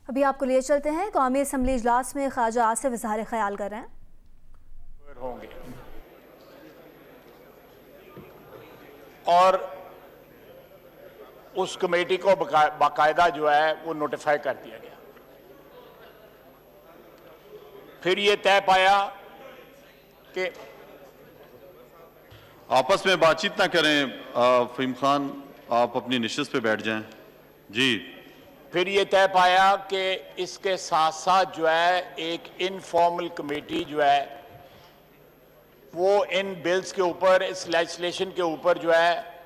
अभी आपको लिए चलते हैं। कौमी असम्बली इजलास में ख्वाजा आसिफ इज़हार ख्याल कर रहे हैं। होंगे और उस कमेटी को बाकायदा जो है वो नोटिफाई कर दिया गया। फिर ये तय पाया कि आपस में बातचीत ना करें। फहीम खान, आप अपनी निशिस्त पे बैठ जाएं। जी। फिर ये तय पाया कि इसके साथ साथ जो है एक इनफॉर्मल कमेटी जो है वो इन बिल्स के ऊपर, इस लेजिस्लेशन के ऊपर जो है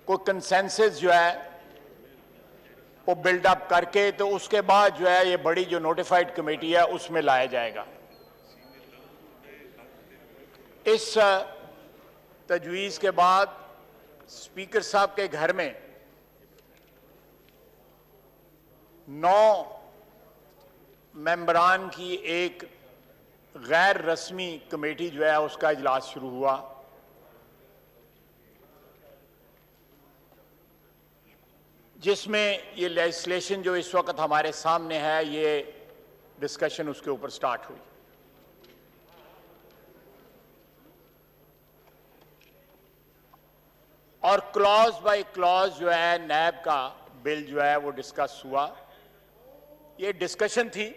कोई कंसेंसस जो है वो बिल्डअप करके, तो उसके बाद जो है ये बड़ी जो नोटिफाइड कमेटी है उसमें लाया जाएगा। इस तजवीज़ के बाद स्पीकर साहब के घर में 9 मेंबरान की एक गैर रस्मी कमेटी जो है उसका इजलास शुरू हुआ। जिसमें ये लेजिस्लेशन जो इस वक्त हमारे सामने है, ये डिस्कशन उसके ऊपर स्टार्ट हुई। और क्लॉज बाय क्लॉज जो है नैब का बिल जो है वो डिस्कस हुआ। ये डिस्कशन थी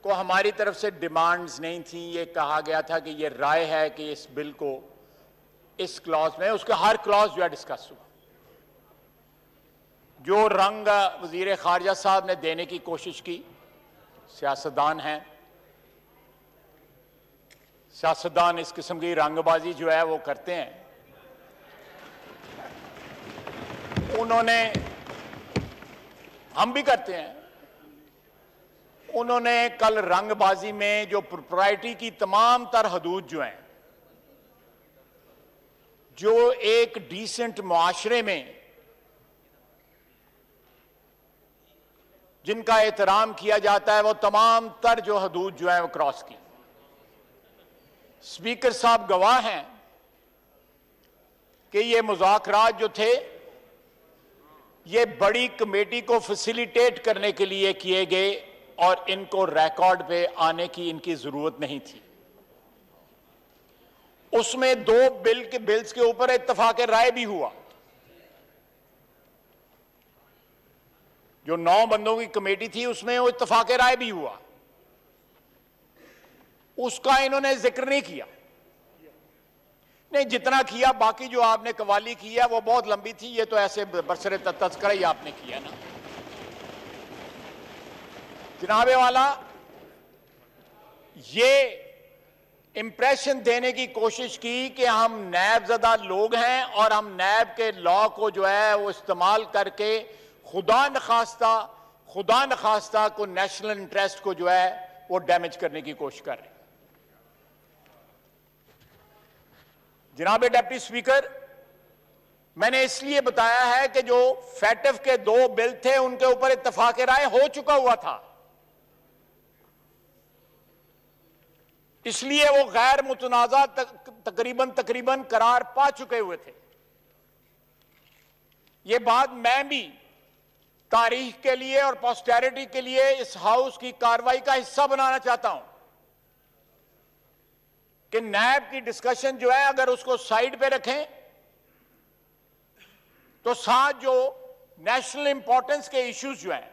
को हमारी तरफ से डिमांड्स नहीं थी। ये कहा गया था कि ये राय है कि इस बिल को इस क्लॉज में, उसका हर क्लॉज जो है डिस्कस हुआ। जो रंग वजीर खारजा साहब ने देने की कोशिश की, सियासतदान हैं, सियासतदान इस किस्म की रंगबाजी जो है वो करते हैं। उन्होंने, हम भी करते हैं, उन्होंने कल रंगबाजी में जो प्रोप्राइटी की तमाम तर हदूद जो हैं, जो एक डिसेंट मुआशरे में जिनका एहतराम किया जाता है, वो तमाम तर जो हदूद जो है वो क्रॉस की। स्पीकर साहब गवाह हैं कि ये मुज़ाकरात जो थे ये बड़ी कमेटी को फैसिलिटेट करने के लिए किए गए और इनको रिकॉर्ड पे आने की इनकी जरूरत नहीं थी। उसमें 2 बिल्स के ऊपर इत्तफाक राय भी हुआ। जो 9 बंदों की कमेटी थी उसमें वो इत्तफाक राय भी हुआ, उसका इन्होंने जिक्र नहीं किया। नहीं, जितना किया, बाकी जो आपने कवाली की है वो बहुत लंबी थी। ये तो ऐसे बरसरे तस्करा ही आपने किया ना जनाबे वाला। ये इंप्रेशन देने की कोशिश की कि हम नैब ज़दा लोग हैं और हम नैब के लॉ को जो है वो इस्तेमाल करके खुदा नखास्ता को, नेशनल इंटरेस्ट को जो है वो डैमेज करने की कोशिश कर रहे हैं। जनाब डिप्टी स्पीकर, मैंने इसलिए बताया है कि जो फैटफ के 2 बिल थे उनके ऊपर इत्तफाक राय हो चुका हुआ था, इसलिए वो गैर मुतनाज़ा तकरीबन करार पा चुके हुए थे। ये बात मैं भी तारीख के लिए और पोस्टेरिटी के लिए इस हाउस की कार्रवाई का हिस्सा बनाना चाहता हूं कि नैब की डिस्कशन जो है अगर उसको साइड पे रखें तो साथ जो नेशनल इंपॉर्टेंस के इश्यूज जो हैं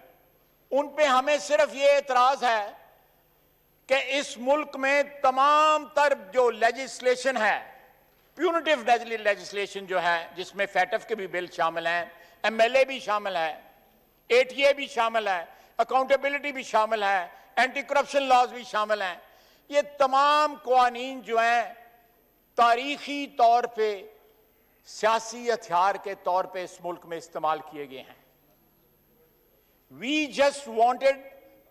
उन पे हमें सिर्फ ये एतराज है कि इस मुल्क में तमाम तर जो लेजिस्लेशन है, प्यूनिटिव लेजिस्लेशन जो है, जिसमें फैटफ के भी बिल शामिल हैं, MLA भी शामिल है, ATA भी शामिल है, अकाउंटेबिलिटी भी शामिल है, एंटी करप्शन लॉज भी शामिल हैं, ये तमाम कानून जो हैं तारीखी तौर पे सियासी हथियार के तौर पे इस मुल्क में इस्तेमाल किए गए हैं। We just wanted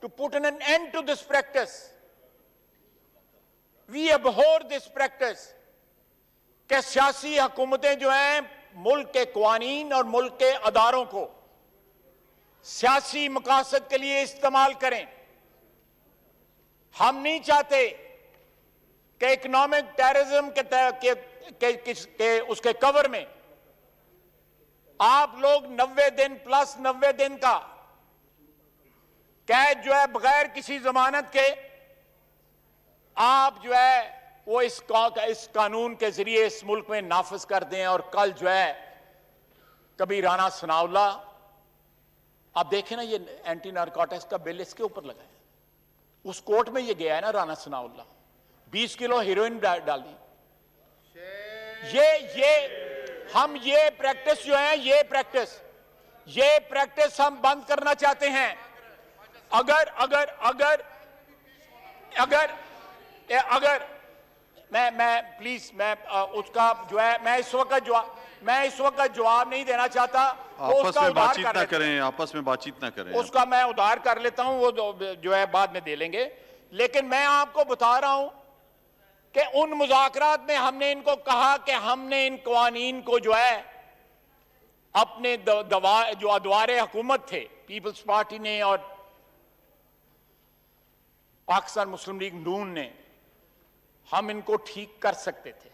to put an end to this practice. We abhor this practice कि सियासी हुकूमतें जो हैं मुल्क के कानून और मुल्क के अदारों को सियासी मकासद के लिए इस्तेमाल करें। हम नहीं चाहते कि इकोनॉमिक टेररिज्म के उसके कवर में आप लोग 90 दिन प्लस 90 दिन का कैद जो है बगैर किसी जमानत के आप जो है वो इस कानून के जरिए इस मुल्क में नाफिज कर दें। और कल जो है कभी राना सनाउल्ला, आप देखें ना, ये एंटी नारकोटिक्स का बिल इसके ऊपर लगा है, उस कोर्ट में ये गया है ना राना सनाउल्ला, 20 किलो हीरोइन डाली। ये प्रैक्टिस जो है, ये प्रैक्टिस हम बंद करना चाहते हैं। अगर मैं प्लीज उसका जो है मैं इस वक्त जवाब नहीं देना चाहता। आपस में बातचीत ना करें, आपस में बातचीत ना करें। उसका मैं उधार कर लेता हूं, वो जो है बाद में दे लेंगे। लेकिन मैं आपको बता रहा हूं कि उन मुज़ाकरात में हमने इनको कहा कि हमने इन कवानीन को जो है अपने जो अदवारे हुकूमत थे, पीपल्स पार्टी ने और पाकिस्तान मुस्लिम लीग नून ने, हम इनको ठीक कर सकते थे।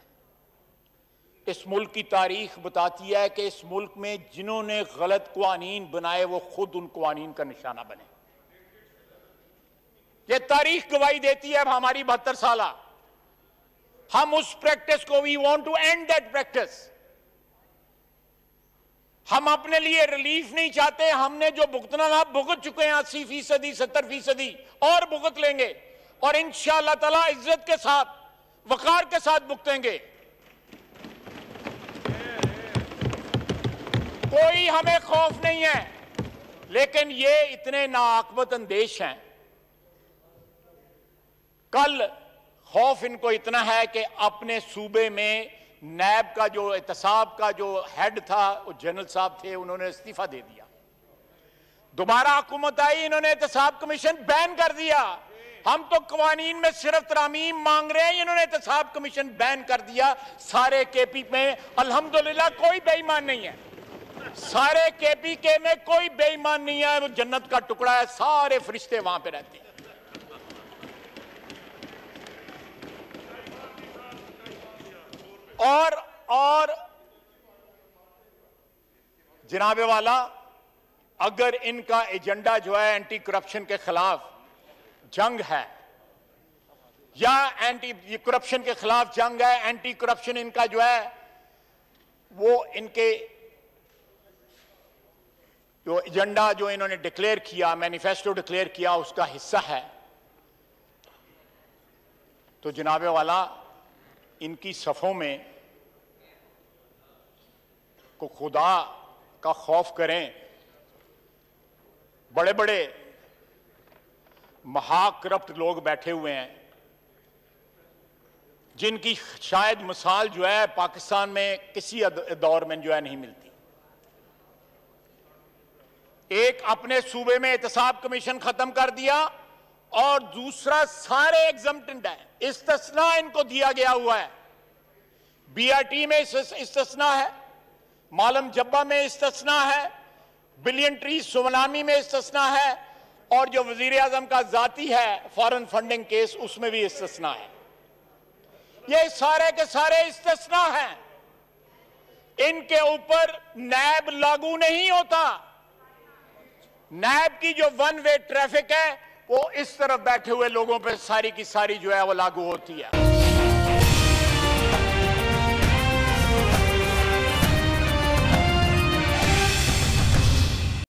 इस मुल्क की तारीख बताती है कि इस मुल्क में जिन्होंने गलत कवानीन बनाए वो खुद उन कवानीन का निशाना बने। ये तारीख गवाही देती है। अब हमारी 72 साल हम उस प्रैक्टिस को, we want to end that practice. हम अपने लिए रिलीफ नहीं चाहते। हमने जो भुगतना था भुगत चुके हैं, 80%, 70% और भुगत लेंगे और इंशाअल्लाह ताला इज्जत के साथ, वकार के साथ भुगतेंगे। कोई हमें खौफ नहीं है, लेकिन ये इतने नाआकबत अंदेश हैं। कल खौफ इनको इतना है कि अपने सूबे में नैब का जो एहतसाब का जो हेड था, वो जनरल साहब थे, उन्होंने इस्तीफा दे दिया। दोबारा हुकूमत आई, इन्होंने एहतसाब कमीशन बैन कर दिया। हम तो कवानीन में सिर्फ तरामीम मांग रहे हैं, इन्होंने एहतसाब कमीशन बैन कर दिया। सारे केपी में अल्हम्दुलिल्लाह कोई बेईमान नहीं है, सारे केपी के में कोई बेईमान नहीं है। वो जन्नत का टुकड़ा है, सारे फरिश्ते वहां पे रहते हैं। और जनाबे वाला, अगर इनका एजेंडा जो है एंटी करप्शन के खिलाफ जंग है या एंटी करप्शन के खिलाफ जंग है, एंटी करप्शन इनका जो है वो इनके जो एजेंडा जो इन्होंने डिक्लेयर किया, मैनिफेस्टो डिक्लेयर किया, उसका हिस्सा है, तो जनाबे वाला इनकी सफ़ों में को खुदा का खौफ करें। बड़े बड़े महाकरप्ट लोग बैठे हुए हैं जिनकी शायद मिसाल जो है पाकिस्तान में किसी दौर में जो है नहीं मिलती। एक अपने सूबे में एहतसाब कमीशन खत्म कर दिया और दूसरा सारे एग्जम्प्टेड है, इस्तिस्ना इनको दिया गया हुआ है। बीआरटी में इस्तिस्ना है, मालम जब्बा में इस्तिस्ना है, बिलियन ट्री सुमनामी में इस्तिस्ना है, और जो वजीर आजम का जाती है फॉरेन फंडिंग केस, उसमें भी इस्तिस्ना है। ये सारे के सारे इस्तिस्ना हैं, इनके ऊपर नैब लागू नहीं होता। नैब की जो वन वे ट्रैफिक है वो इस तरफ बैठे हुए लोगों पर सारी की सारी जो है वो लागू होती है।